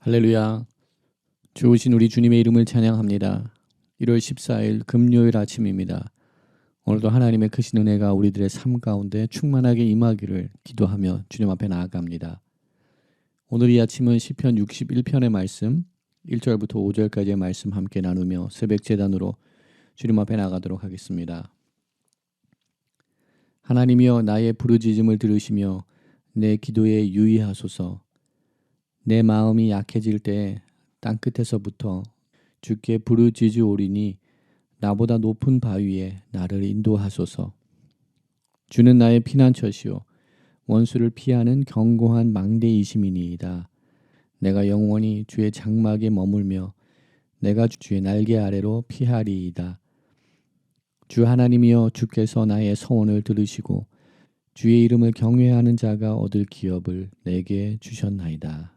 할렐루야. 좋으신 우리 주님의 이름을 찬양합니다. 1월 14일 금요일 아침입니다. 오늘도 하나님의 크신 은혜가 우리들의 삶 가운데 충만하게 임하기를 기도하며 주님 앞에 나아갑니다. 오늘 이 아침은 시편 61편의 말씀 1절부터 5절까지의 말씀 함께 나누며 새벽 제단으로 주님 앞에 나가도록 하겠습니다. 하나님이여 나의 부르짖음을 들으시며 내 기도에 유의하소서. 내 마음이 약해질 때 땅끝에서부터 주께 부르짖으오리니 나보다 높은 바위에 나를 인도하소서. 주는 나의 피난처시요 원수를 피하는 견고한 망대이심이니이다. 내가 영원히 주의 장막에 머물며 내가 주의 날개 아래로 피하리이다. 주 하나님이여 주께서 나의 서원을 들으시고 주의 이름을 경외하는 자가 얻을 기업을 내게 주셨나이다.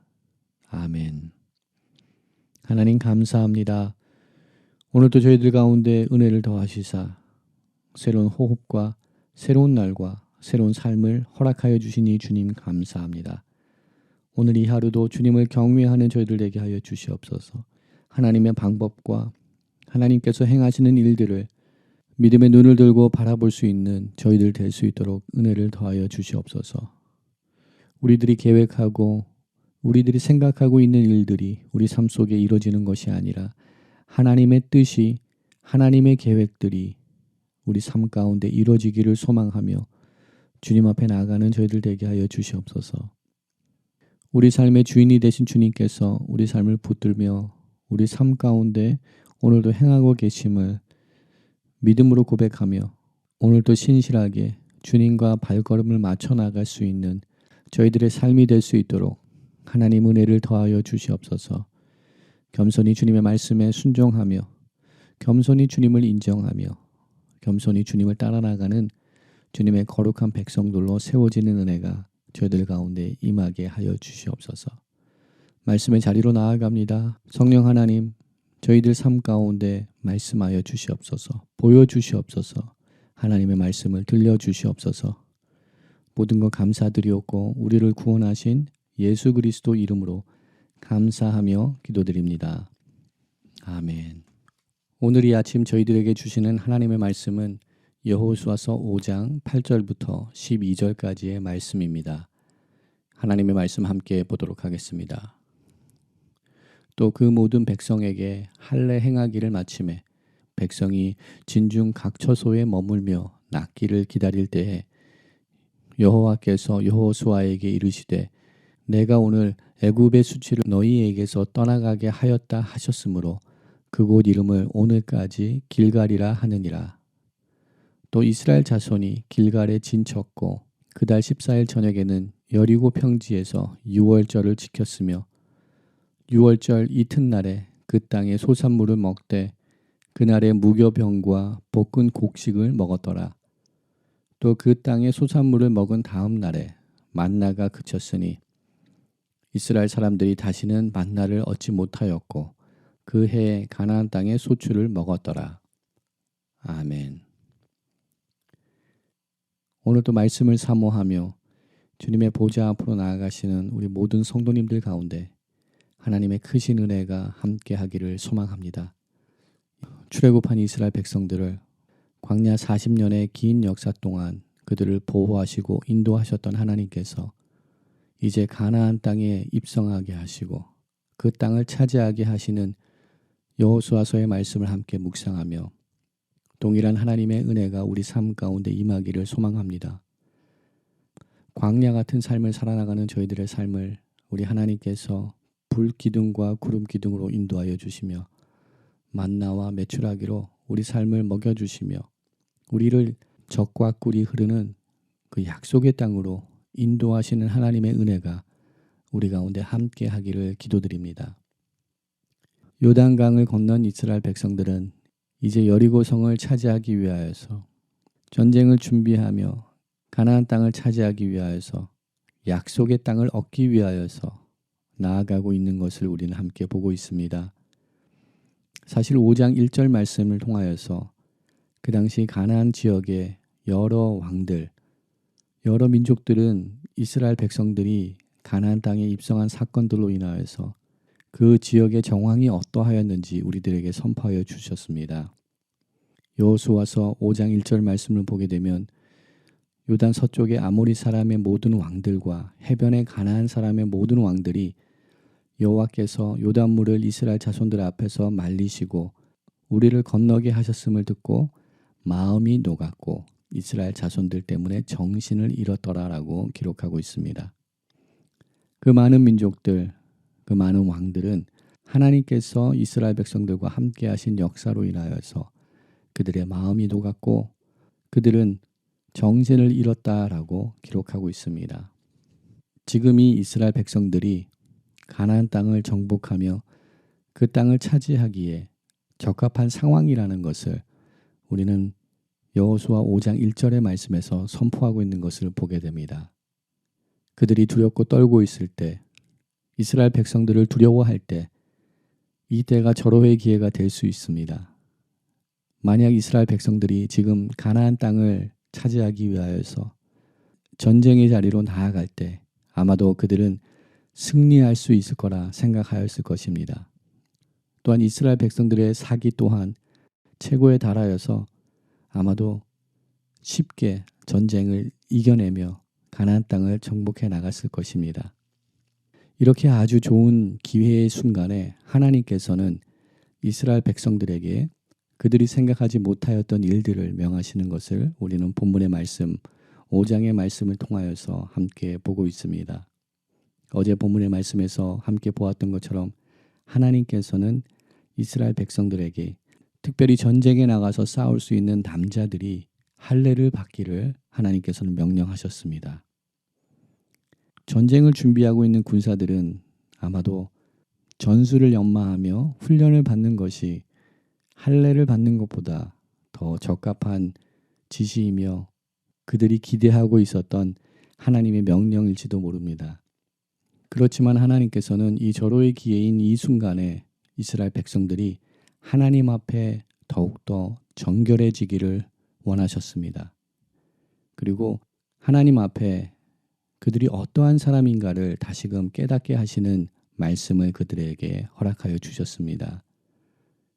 아멘. 하나님 감사합니다. 오늘도 저희들 가운데 은혜를 더하시사 새로운 호흡과 새로운 날과 새로운 삶을 허락하여 주시니 주님 감사합니다. 오늘 이 하루도 주님을 경외하는 저희들 되게 하여 주시옵소서. 하나님의 방법과 하나님께서 행하시는 일들을 믿음의 눈을 들고 바라볼 수 있는 저희들 될 수 있도록 은혜를 더하여 주시옵소서. 우리들이 계획하고 우리들이 생각하고 있는 일들이 우리 삶 속에 이루어지는 것이 아니라 하나님의 뜻이 하나님의 계획들이 우리 삶 가운데 이루어지기를 소망하며 주님 앞에 나아가는 저희들 되게 하여 주시옵소서. 우리 삶의 주인이 되신 주님께서 우리 삶을 붙들며 우리 삶 가운데 오늘도 행하고 계심을 믿음으로 고백하며 오늘도 신실하게 주님과 발걸음을 맞춰 나갈 수 있는 저희들의 삶이 될 수 있도록 하나님 은혜를 더하여 주시옵소서. 겸손히 주님의 말씀에 순종하며 겸손히 주님을 인정하며 겸손히 주님을 따라 나가는 주님의 거룩한 백성들로 세워지는 은혜가 저희들 가운데 임하게 하여 주시옵소서. 말씀의 자리로 나아갑니다. 성령 하나님, 저희들 삶 가운데 말씀하여 주시옵소서. 보여주시옵소서. 하나님의 말씀을 들려주시옵소서. 모든 것 감사드리옵고 우리를 구원하신 예수 그리스도 이름으로 감사하며 기도드립니다. 아멘. 오늘 이 아침 저희들에게 주시는 하나님의 말씀은 여호수아서 5장 8절부터 12절까지의 말씀입니다. 하나님의 말씀 함께 보도록 하겠습니다. 또 그 모든 백성에게 할례 행하기를 마치매 백성이 진중 각 처소에 머물며 낫기를 기다릴 때에 여호와께서 여호수아에게 이르시되 내가 오늘 애굽의 수치를 너희에게서 떠나가게 하였다 하셨으므로 그곳 이름을 오늘까지 길갈이라 하느니라. 또 이스라엘 자손이 길갈에 진쳤고 그달 14일 저녁에는 여리고 평지에서 유월절을 지켰으며 유월절 이튿날에 그 땅의 소산물을 먹되 그날에 무교병과 볶은 곡식을 먹었더라. 또 그 땅의 소산물을 먹은 다음 날에 만나가 그쳤으니 이스라엘 사람들이 다시는 만나를 얻지 못하였고 그 해에 가나안 땅의 소출을 먹었더라. 아멘. 오늘도 말씀을 사모하며 주님의 보좌 앞으로 나아가시는 우리 모든 성도님들 가운데 하나님의 크신 은혜가 함께하기를 소망합니다. 출애굽한 이스라엘 백성들을 광야 40년의 긴 역사 동안 그들을 보호하시고 인도하셨던 하나님께서 이제 가나안 땅에 입성하게 하시고 그 땅을 차지하게 하시는 여호수아서의 말씀을 함께 묵상하며 동일한 하나님의 은혜가 우리 삶 가운데 임하기를 소망합니다. 광야 같은 삶을 살아나가는 저희들의 삶을 우리 하나님께서 불 기둥과 구름 기둥으로 인도하여 주시며 만나와 메추라기로 우리 삶을 먹여주시며 우리를 젖과 꿀이 흐르는 그 약속의 땅으로 인도하시는 하나님의 은혜가 우리 가운데 함께 하기를 기도드립니다. 요단강을 건넌 이스라엘 백성들은 이제 여리고성을 차지하기 위하여서 전쟁을 준비하며 가나안 땅을 차지하기 위하여서 약속의 땅을 얻기 위하여서 나아가고 있는 것을 우리는 함께 보고 있습니다. 사실 5장 1절 말씀을 통하여서 그 당시 가나안 지역의 여러 왕들, 여러 민족들은 이스라엘 백성들이 가나안 땅에 입성한 사건들로 인하여서 그 지역의 정황이 어떠하였는지 우리들에게 선포하여 주셨습니다. 여호수아서 5장 1절 말씀을 보게 되면 요단 서쪽의 아모리 사람의 모든 왕들과 해변의 가나안 사람의 모든 왕들이 여호와께서 요단물을 이스라엘 자손들 앞에서 말리시고 우리를 건너게 하셨음을 듣고 마음이 녹았고 이스라엘 자손들 때문에 정신을 잃었더라라고 기록하고 있습니다. 그 많은 민족들, 그 많은 왕들은 하나님께서 이스라엘 백성들과 함께 하신 역사로 인하여서 그들의 마음이 녹았고 그들은 정신을 잃었다라고 기록하고 있습니다. 지금 이 이스라엘 백성들이 가나안 땅을 정복하며 그 땅을 차지하기에 적합한 상황이라는 것을 우리는 여호수아 5장 1절의 말씀에서 선포하고 있는 것을 보게 됩니다. 그들이 두렵고 떨고 있을 때, 이스라엘 백성들을 두려워할 때, 이 때가 절호의 기회가 될 수 있습니다. 만약 이스라엘 백성들이 지금 가나안 땅을 차지하기 위하여서 전쟁의 자리로 나아갈 때 아마도 그들은 승리할 수 있을 거라 생각하였을 것입니다. 또한 이스라엘 백성들의 사기 또한 최고에 달하여서 아마도 쉽게 전쟁을 이겨내며 가나안 땅을 정복해 나갔을 것입니다. 이렇게 아주 좋은 기회의 순간에 하나님께서는 이스라엘 백성들에게 그들이 생각하지 못하였던 일들을 명하시는 것을 우리는 본문의 말씀 5장의 말씀을 통하여서 함께 보고 있습니다. 어제 본문의 말씀에서 함께 보았던 것처럼 하나님께서는 이스라엘 백성들에게 특별히 전쟁에 나가서 싸울 수 있는 남자들이 할례를 받기를 하나님께서는 명령하셨습니다. 전쟁을 준비하고 있는 군사들은 아마도 전술을 연마하며 훈련을 받는 것이 할례를 받는 것보다 더 적합한 지시이며 그들이 기대하고 있었던 하나님의 명령일지도 모릅니다. 그렇지만 하나님께서는 이 절호의 기회인 이 순간에 이스라엘 백성들이 하나님 앞에 더욱더 정결해지기를 원하셨습니다. 그리고 하나님 앞에 그들이 어떠한 사람인가를 다시금 깨닫게 하시는 말씀을 그들에게 허락하여 주셨습니다.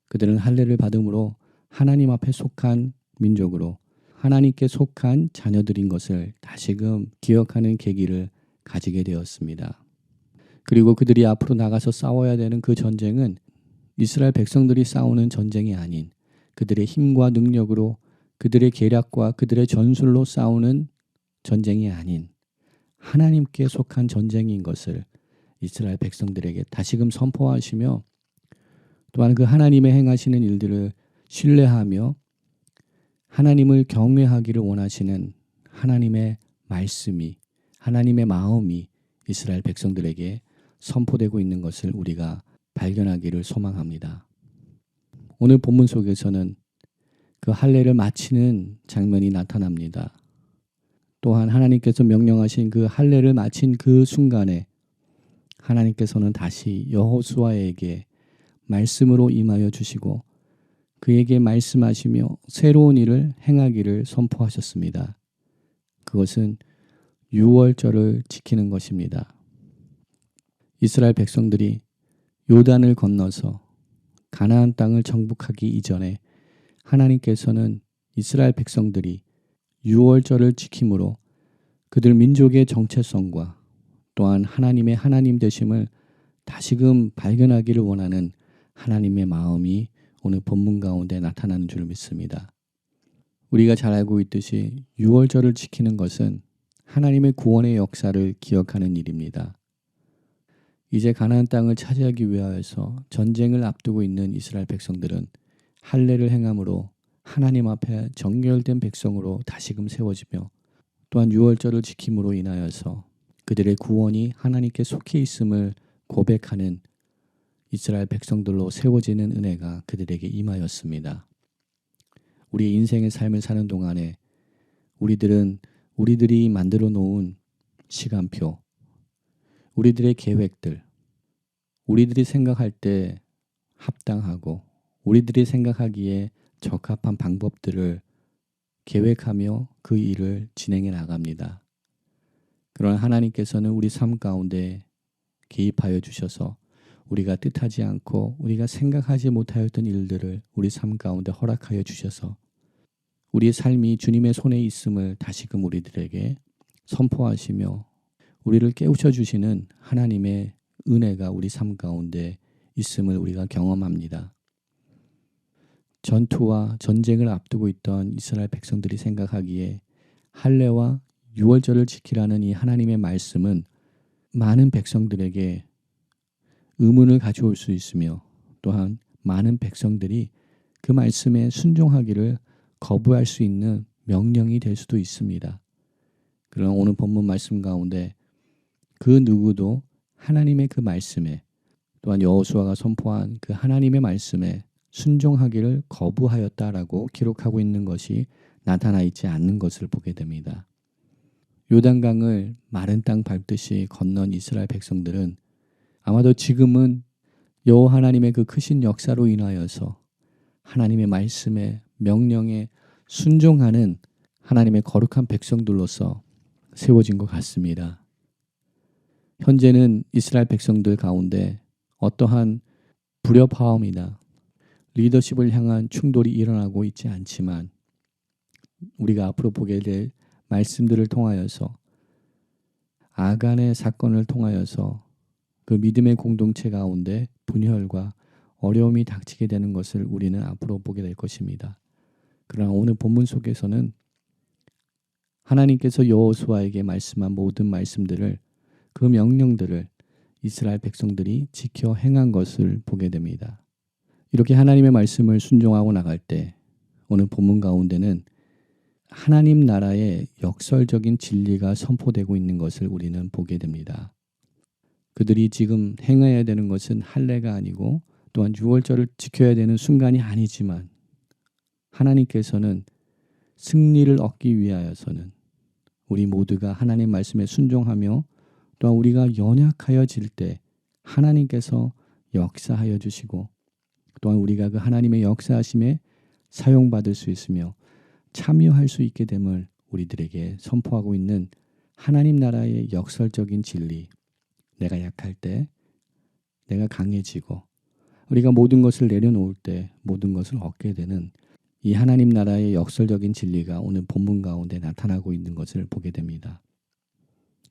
그들은 할례를 받음으로 하나님 앞에 속한 민족으로 하나님께 속한 자녀들인 것을 다시금 기억하는 계기를 가지게 되었습니다. 그리고 그들이 앞으로 나가서 싸워야 되는 그 전쟁은 이스라엘 백성들이 싸우는 전쟁이 아닌 그들의 힘과 능력으로 그들의 계략과 그들의 전술로 싸우는 전쟁이 아닌 하나님께 속한 전쟁인 것을 이스라엘 백성들에게 다시금 선포하시며 또한 그 하나님의 행하시는 일들을 신뢰하며 하나님을 경외하기를 원하시는 하나님의 말씀이 하나님의 마음이 이스라엘 백성들에게 선포되고 있는 것을 우리가 발견하기를 소망합니다. 오늘 본문 속에서는 그 할례를 마치는 장면이 나타납니다. 또한 하나님께서 명령하신 그 할례를 마친 그 순간에 하나님께서는 다시 여호수아에게 말씀으로 임하여 주시고 그에게 말씀하시며 새로운 일을 행하기를 선포하셨습니다. 그것은 유월절을 지키는 것입니다. 이스라엘 백성들이 요단을 건너서 가나안 땅을 정복하기 이전에 하나님께서는 이스라엘 백성들이 유월절을 지킴으로 그들 민족의 정체성과 또한 하나님의 하나님 되심을 다시금 발견하기를 원하는 하나님의 마음이 오늘 본문 가운데 나타나는 줄 믿습니다. 우리가 잘 알고 있듯이 유월절을 지키는 것은 하나님의 구원의 역사를 기억하는 일입니다. 이제 가나안 땅을 차지하기 위하여서 전쟁을 앞두고 있는 이스라엘 백성들은 할례를 행함으로 하나님 앞에 정결된 백성으로 다시금 세워지며 또한 유월절을 지킴으로 인하여서 그들의 구원이 하나님께 속해 있음을 고백하는 이스라엘 백성들로 세워지는 은혜가 그들에게 임하였습니다. 우리의 인생의 삶을 사는 동안에 우리들이 만들어 놓은 시간표, 우리들의 계획들, 우리들이 생각할 때 합당하고 우리들이 생각하기에 적합한 방법들을 계획하며 그 일을 진행해 나갑니다. 그러나 하나님께서는 우리 삶 가운데 개입하여 주셔서 우리가 뜻하지 않고 우리가 생각하지 못하였던 일들을 우리 삶 가운데 허락하여 주셔서 우리의 삶이 주님의 손에 있음을 다시금 우리들에게 선포하시며 우리를 깨우쳐 주시는 하나님의 은혜가 우리 삶 가운데 있음을 우리가 경험합니다. 전투와 전쟁을 앞두고 있던 이스라엘 백성들이 생각하기에 할례와 유월절을 지키라는 이 하나님의 말씀은 많은 백성들에게 의문을 가져올 수 있으며 또한 많은 백성들이 그 말씀에 순종하기를 거부할 수 있는 명령이 될 수도 있습니다. 그러나 오늘 본문 말씀 가운데 그 누구도 하나님의 그 말씀에 또한 여호수아가 선포한 그 하나님의 말씀에 순종하기를 거부하였다라고 기록하고 있는 것이 나타나 있지 않는 것을 보게 됩니다. 요단강을 마른 땅 밟듯이 건넌 이스라엘 백성들은 아마도 지금은 여호와 하나님의 그 크신 역사로 인하여서 하나님의 말씀에 명령에 순종하는 하나님의 거룩한 백성들로서 세워진 것 같습니다. 현재는 이스라엘 백성들 가운데 어떠한 불협화음이나 리더십을 향한 충돌이 일어나고 있지 않지만 우리가 앞으로 보게 될 말씀들을 통하여서 아간의 사건을 통하여서 그 믿음의 공동체 가운데 분열과 어려움이 닥치게 되는 것을 우리는 앞으로 보게 될 것입니다. 그러나 오늘 본문 속에서는 하나님께서 여호수아에게 말씀한 모든 말씀들을 그 명령들을 이스라엘 백성들이 지켜 행한 것을 보게 됩니다. 이렇게 하나님의 말씀을 순종하고 나갈 때 오늘 본문 가운데는 하나님 나라의 역설적인 진리가 선포되고 있는 것을 우리는 보게 됩니다. 그들이 지금 행해야 되는 것은 할례가 아니고 또한 유월절을 지켜야 되는 순간이 아니지만 하나님께서는 승리를 얻기 위하여서는 우리 모두가 하나님 말씀에 순종하며 또한 우리가 연약하여질 때 하나님께서 역사하여 주시고 또한 우리가 그 하나님의 역사하심에 사용받을 수 있으며 참여할 수 있게 됨을 우리들에게 선포하고 있는 하나님 나라의 역설적인 진리. 내가 약할 때 내가 강해지고 우리가 모든 것을 내려놓을 때 모든 것을 얻게 되는 이 하나님 나라의 역설적인 진리가 오늘 본문 가운데 나타나고 있는 것을 보게 됩니다.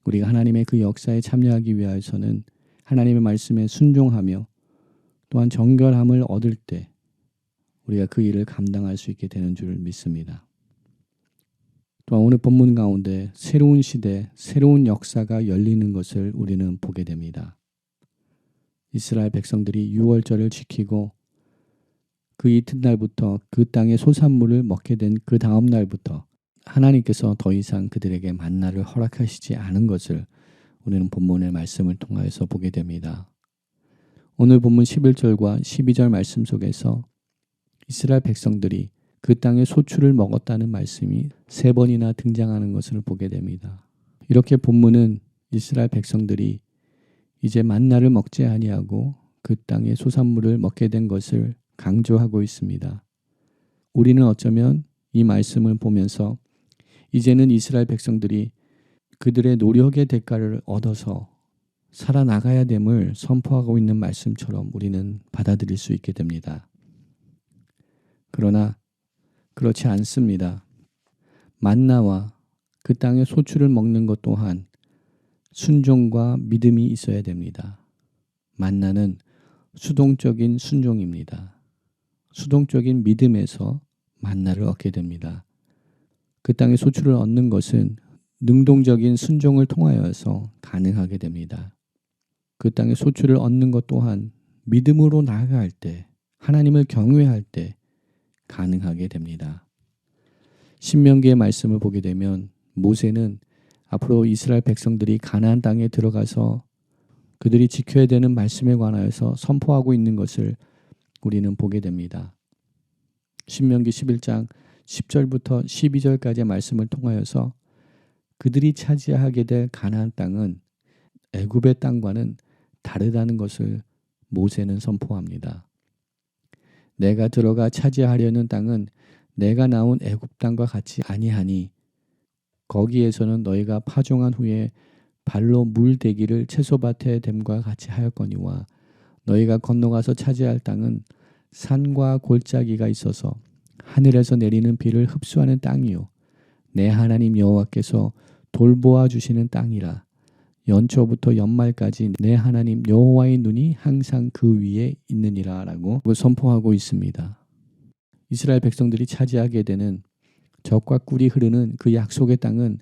우리가 하나님의 그 역사에 참여하기 위하여서는 하나님의 말씀에 순종하며 또한 정결함을 얻을 때 우리가 그 일을 감당할 수 있게 되는 줄 믿습니다. 또한 오늘 본문 가운데 새로운 시대, 새로운 역사가 열리는 것을 우리는 보게 됩니다. 이스라엘 백성들이 유월절을 지키고 그 이튿날부터 그 땅의 소산물을 먹게 된 그 다음 날부터 하나님께서 더 이상 그들에게 만나를 허락하시지 않은 것을 우리는 본문의 말씀을 통하여서 보게 됩니다. 오늘 본문 11절과 12절 말씀 속에서 이스라엘 백성들이 그 땅의 소출을 먹었다는 말씀이 3번이나 등장하는 것을 보게 됩니다. 이렇게 본문은 이스라엘 백성들이 이제 만나를 먹지 아니하고 그 땅의 소산물을 먹게 된 것을 강조하고 있습니다. 우리는 어쩌면 이 말씀을 보면서 이제는 이스라엘 백성들이 그들의 노력의 대가를 얻어서 살아나가야 됨을 선포하고 있는 말씀처럼 우리는 받아들일 수 있게 됩니다. 그러나 그렇지 않습니다. 만나와 그 땅의 소출을 먹는 것 또한 순종과 믿음이 있어야 됩니다. 만나는 수동적인 순종입니다. 수동적인 믿음에서 만나를 얻게 됩니다. 그 땅의 소출을 얻는 것은 능동적인 순종을 통하여서 가능하게 됩니다. 그 땅의 소출을 얻는 것 또한 믿음으로 나아갈 때, 하나님을 경외할 때 가능하게 됩니다. 신명기의 말씀을 보게 되면 모세는 앞으로 이스라엘 백성들이 가나안 땅에 들어가서 그들이 지켜야 되는 말씀에 관하여서 선포하고 있는 것을 우리는 보게 됩니다. 신명기 11장 10절부터 12절까지의 말씀을 통하여서 그들이 차지하게 될 가나안 땅은 애굽의 땅과는 다르다는 것을 모세는 선포합니다. 내가 들어가 차지하려는 땅은 내가 나온 애굽 땅과 같이 아니하니 거기에서는 너희가 파종한 후에 발로 물대기를 채소밭에 댐과 같이 하였거니와 너희가 건너가서 차지할 땅은 산과 골짜기가 있어서 하늘에서 내리는 비를 흡수하는 땅이요 내 하나님 여호와께서 돌보아 주시는 땅이라. 연초부터 연말까지 내 하나님 여호와의 눈이 항상 그 위에 있느니라 라고 선포하고 있습니다. 이스라엘 백성들이 차지하게 되는 젖과 꿀이 흐르는 그 약속의 땅은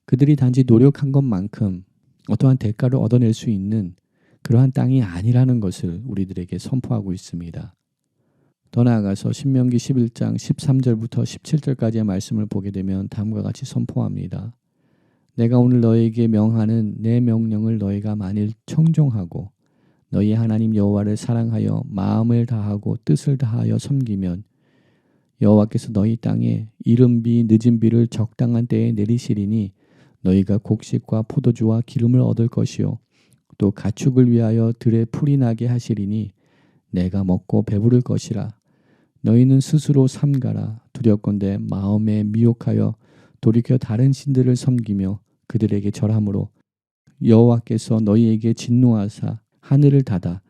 그들이 단지 노력한 것만큼 어떠한 대가를 얻어낼 수 있는 그러한 땅이 아니라는 것을 우리들에게 선포하고 있습니다. 더 나아가서 신명기 11장 13절부터 17절까지의 말씀을 보게 되면 다음과 같이 선포합니다. 내가 오늘 너희에게 명하는 내 명령을 너희가 만일 청종하고 너희 하나님 여호와를 사랑하여 마음을 다하고 뜻을 다하여 섬기면 여호와께서 너희 땅에 이른 비 늦은 비를 적당한 때에 내리시리니 너희가 곡식과 포도주와 기름을 얻을 것이요 또 가축을 위하여 들에 풀이 나게 하시리니 내가 먹고 배부를 것이라. 너희는 스스로 삼가라. 두렵건대 마음에 미혹하여 돌이켜 다른 신들을 섬기며 그들에게 절함으로 여호와께서 너희에게 진노하사 하늘을 닫아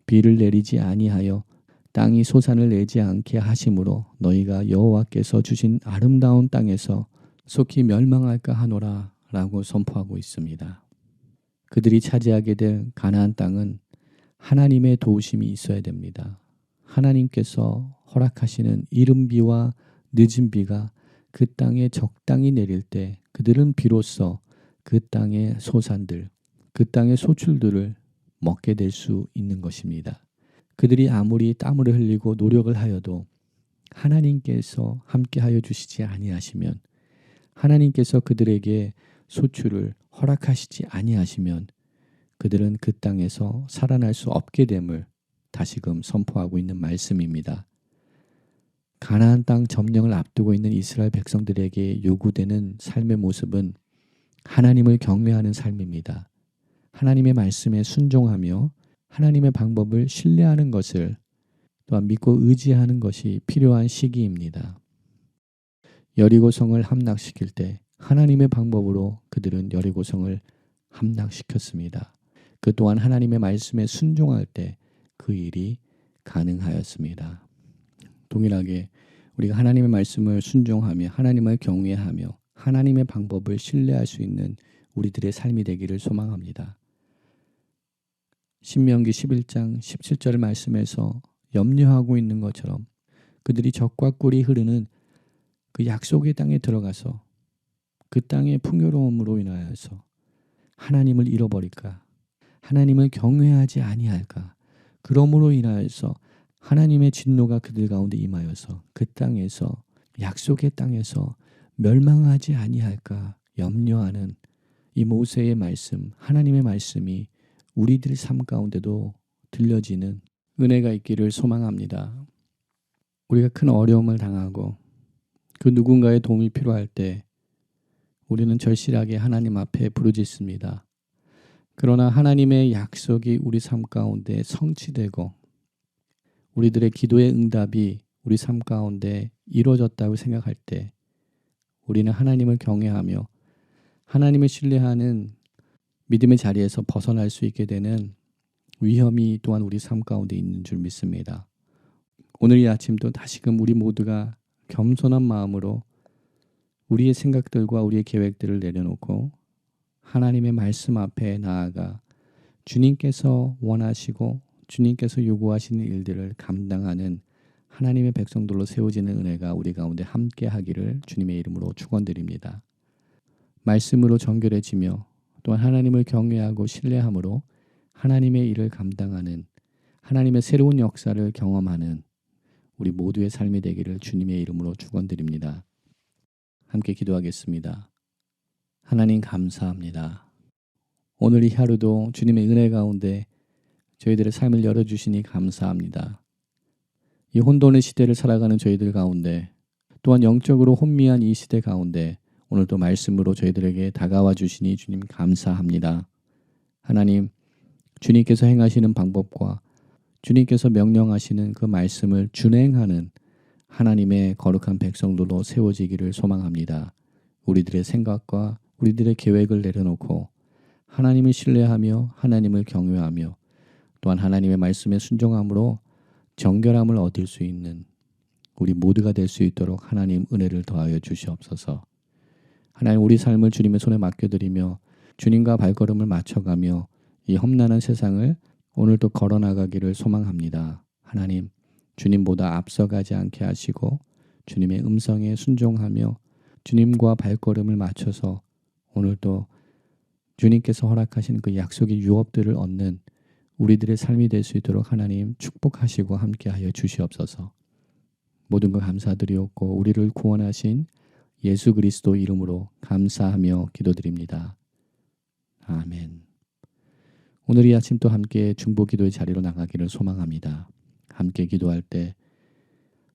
비를 내리지 아니하여 땅이 소산을 내지 않게 하심으로 너희가 여호와께서 주신 아름다운 땅에서 속히 멸망할까 하노라 라고 선포하고 있습니다. 그들이 차지하게 될 가나안 땅은 하나님의 도우심이 있어야 됩니다. 하나님께서 허락하시는 이른 비와 늦은 비가 그 땅에 적당히 내릴 때 그들은 비로소 그 땅의 소산들, 그 땅의 소출들을 먹게 될 수 있는 것입니다. 그들이 아무리 땀을 흘리고 노력을 하여도 하나님께서 함께하여 주시지 아니하시면, 하나님께서 그들에게 소출을 허락하시지 아니하시면 그들은 그 땅에서 살아날 수 없게 됨을 다시금 선포하고 있는 말씀입니다. 가나안 땅 점령을 앞두고 있는 이스라엘 백성들에게 요구되는 삶의 모습은 하나님을 경외하는 삶입니다. 하나님의 말씀에 순종하며 하나님의 방법을 신뢰하는 것을 또한 믿고 의지하는 것이 필요한 시기입니다. 여리고성을 함락시킬 때 하나님의 방법으로 그들은 여리고성을 함락시켰습니다. 그 또한 하나님의 말씀에 순종할 때 그 일이 가능하였습니다. 동일하게 우리가 하나님의 말씀을 순종하며 하나님을 경외하며 하나님의 방법을 신뢰할 수 있는 우리들의 삶이 되기를 소망합니다. 신명기 11장 17절 말씀에서 염려하고 있는 것처럼 그들이 젖과 꿀이 흐르는 그 약속의 땅에 들어가서 그 땅의 풍요로움으로 인하여서 하나님을 잃어버릴까? 하나님을 경외하지 아니할까? 그러므로 인하여서 하나님의 진노가 그들 가운데 임하여서 그 땅에서 약속의 땅에서 멸망하지 아니할까 염려하는 이 모세의 말씀, 하나님의 말씀이 우리들 삶 가운데도 들려지는 은혜가 있기를 소망합니다. 우리가 큰 어려움을 당하고 그 누군가의 도움이 필요할 때 우리는 절실하게 하나님 앞에 부르짖습니다. 그러나 하나님의 약속이 우리 삶 가운데 성취되고 우리들의 기도의 응답이 우리 삶 가운데 이루어졌다고 생각할 때 우리는 하나님을 경외하며 하나님을 신뢰하는 믿음의 자리에서 벗어날 수 있게 되는 위험이 또한 우리 삶 가운데 있는 줄 믿습니다. 오늘 이 아침도 다시금 우리 모두가 겸손한 마음으로 우리의 생각들과 우리의 계획들을 내려놓고 하나님의 말씀 앞에 나아가 주님께서 원하시고 주님께서 요구하시는 일들을 감당하는 하나님의 백성들로 세워지는 은혜가 우리 가운데 함께 하기를 주님의 이름으로 축원드립니다. 말씀으로 정결해지며 또한 하나님을 경외하고 신뢰함으로 하나님의 일을 감당하는 하나님의 새로운 역사를 경험하는 우리 모두의 삶이 되기를 주님의 이름으로 축원드립니다. 함께 기도하겠습니다. 하나님 감사합니다. 오늘 이 하루도 주님의 은혜 가운데 저희들의 삶을 열어주시니 감사합니다. 이 혼돈의 시대를 살아가는 저희들 가운데 또한 영적으로 혼미한 이 시대 가운데 오늘도 말씀으로 저희들에게 다가와 주시니 주님 감사합니다. 하나님, 주님께서 행하시는 방법과 주님께서 명령하시는 그 말씀을 준행하는 하나님의 거룩한 백성들로 세워지기를 소망합니다. 우리들의 생각과 우리들의 계획을 내려놓고 하나님을 신뢰하며 하나님을 경외하며 또한 하나님의 말씀에 순종함으로 정결함을 얻을 수 있는 우리 모두가 될 수 있도록 하나님 은혜를 더하여 주시옵소서. 하나님, 우리 삶을 주님의 손에 맡겨드리며 주님과 발걸음을 맞춰가며 이 험난한 세상을 오늘도 걸어나가기를 소망합니다. 하나님, 주님보다 앞서가지 않게 하시고 주님의 음성에 순종하며 주님과 발걸음을 맞춰서 오늘도 주님께서 허락하신 그 약속의 유업들을 얻는 우리들의 삶이 될 수 있도록 하나님 축복하시고 함께하여 주시옵소서. 모든 것 감사드리옵고 우리를 구원하신 예수 그리스도 이름으로 감사하며 기도드립니다. 아멘. 오늘 이 아침 또 함께 중보기도의 자리로 나가기를 소망합니다. 함께 기도할 때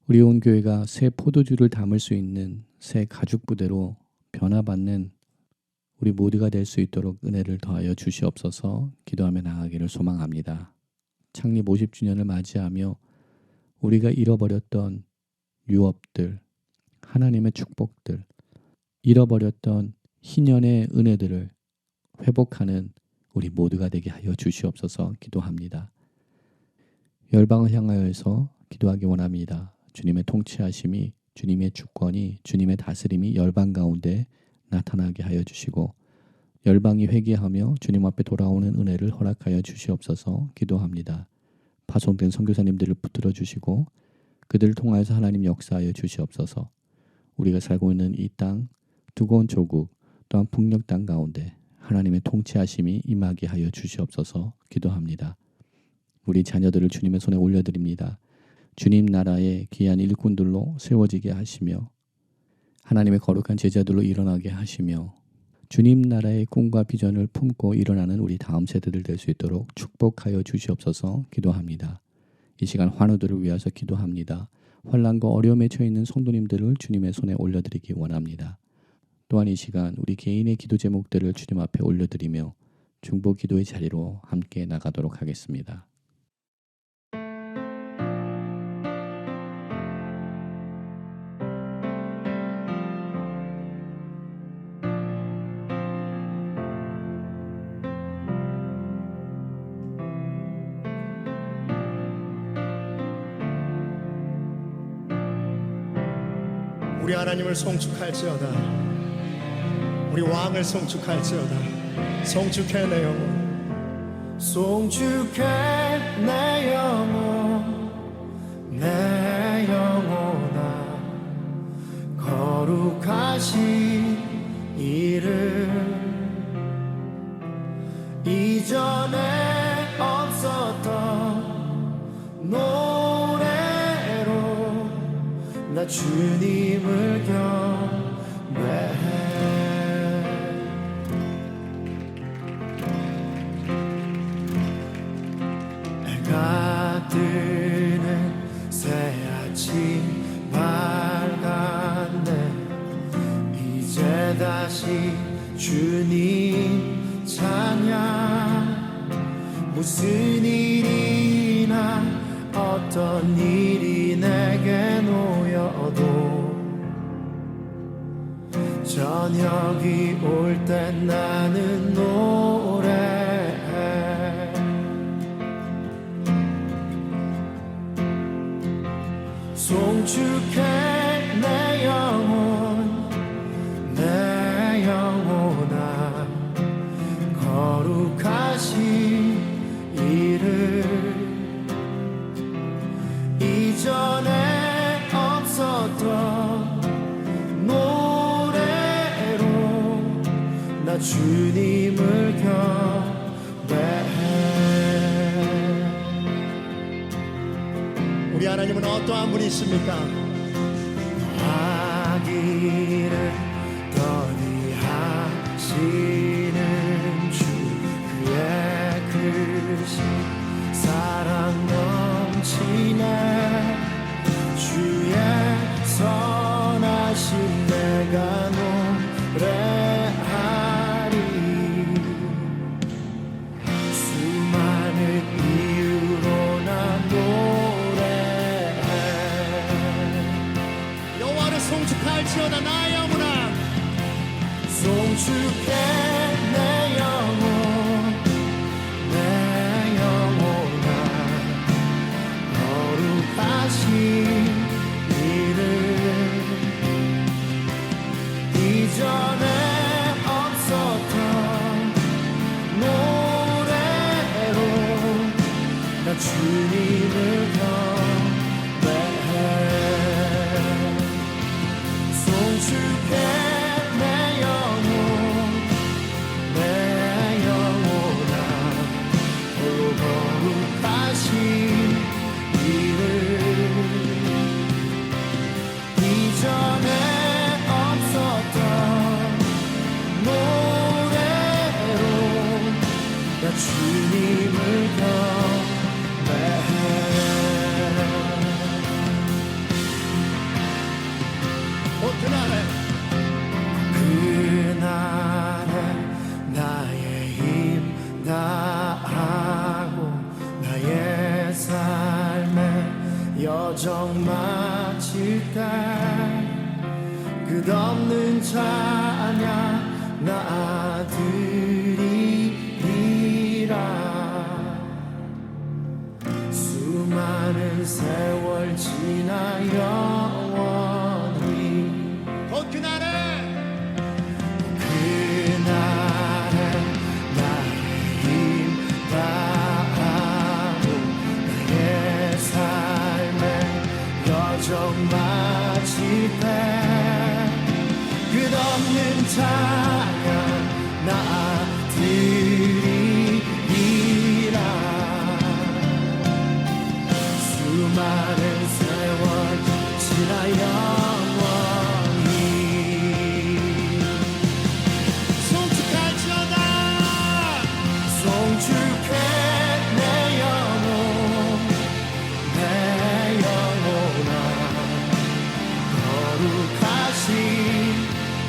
우리 온 교회가 새 포도주를 담을 수 있는 새 가죽 부대로 변화받는 우리 모두가 될 수 있도록 은혜를 더하여 주시옵소서. 기도하며 나가기를 소망합니다. 창립 50주년을 맞이하며 우리가 잃어버렸던 유업들, 하나님의 축복들, 잃어버렸던 희년의 은혜들을 회복하는 우리 모두가 되게 하여 주시옵소서. 기도합니다. 열방을 향하여서 기도하기 원합니다. 주님의 통치하심이, 주님의 주권이, 주님의 다스림이 열방 가운데 나타나게 하여 주시고 열방이 회개하며 주님 앞에 돌아오는 은혜를 허락하여 주시옵소서. 기도합니다. 파송된 선교사님들을 붙들어 주시고 그들을 통하여서 하나님 역사하여 주시옵소서. 우리가 살고 있는 이 땅, 두꺼운 조국, 또한 북녘 땅 가운데 하나님의 통치하심이 임하게 하여 주시옵소서. 기도합니다. 우리 자녀들을 주님의 손에 올려드립니다. 주님 나라의 귀한 일꾼들로 세워지게 하시며 하나님의 거룩한 제자들로 일어나게 하시며 주님 나라의 꿈과 비전을 품고 일어나는 우리 다음 세대들 될 수 있도록 축복하여 주시옵소서. 기도합니다. 이 시간 환우들을 위해서 기도합니다. 환난과 어려움에 처해 있는 성도님들을 주님의 손에 올려드리기 원합니다. 또한 이 시간 우리 개인의 기도 제목들을 주님 앞에 올려드리며 중보 기도의 자리로 함께 나가도록 하겠습니다. 우리 하나님을 송축할지어다. 우리 왕을 송축할지어다. 송축해 내 영혼, 송축해 내 영혼, 내 영혼아. 거룩하신 이름, 이전에 없었던 노래로 나 주님을 경배해. 해가 뜨는 새 아침 밝았네. 이제 다시 주님 찬양. 무슨 일이나 어떤 일이 내게 놓여도 저녁이 올 때 나는 노래해. 송축해 내 영혼, 내 영혼아. 거룩하신 이름, 이전에 없었던 노래로 나 주님을 경배해. 우리 하나님은 어떠한 분이십니까? 아기를 더디하시는 주, 그의 크신 사랑 넘치네. 주의 선하심 내가 노래하리. 수많은 이유로 나 노래해. 여호와를 송축할지어다 나의 영혼아. 송축해 내 영혼, 내 영혼아. 나 주님을 경배해 송축해 내 영혼아 홀로 거룩하신 이름 이전에 없었던 노래로 나 주님을 경배해 그날에 나의 힘 다하고 나의 삶의 여정 마칠 때 끝없는 찬양 나 드리리라 수많은 세월 지나 영원히 그날에 나의 힘 다하고 나의 삶의 여정 마칠 때 끝없는 찬양 나 드리리라 수많은 세월 지나 영원히 송축할지어다 송축해 내 영혼아 거룩하신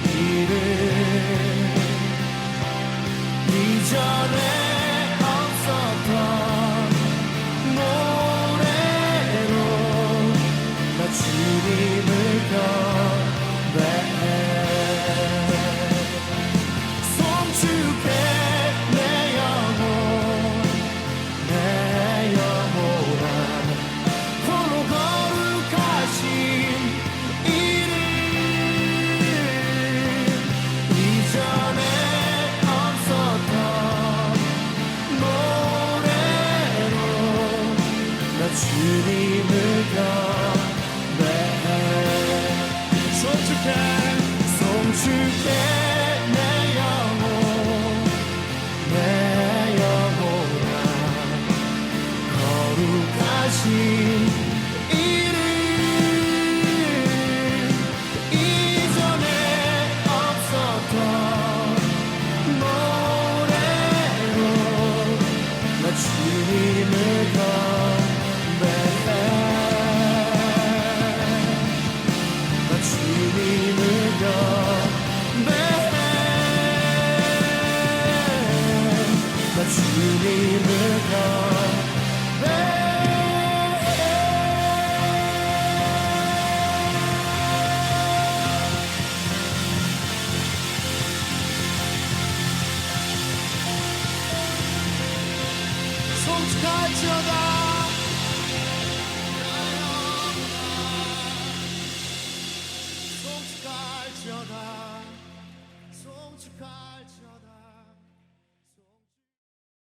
이름 이전에 없었던 노래로 나 주님을 경배해 송축해 내 영혼아 홀로 거룩하신 이름 이전에 없었던 노래로 나 주님을 경배해 송축해 내 영혼아 거룩하신 이름 이전에 없었던 노래로 나 주님을 경배해 나 주님을 경배해 나 주님을 경배해 송축할지어다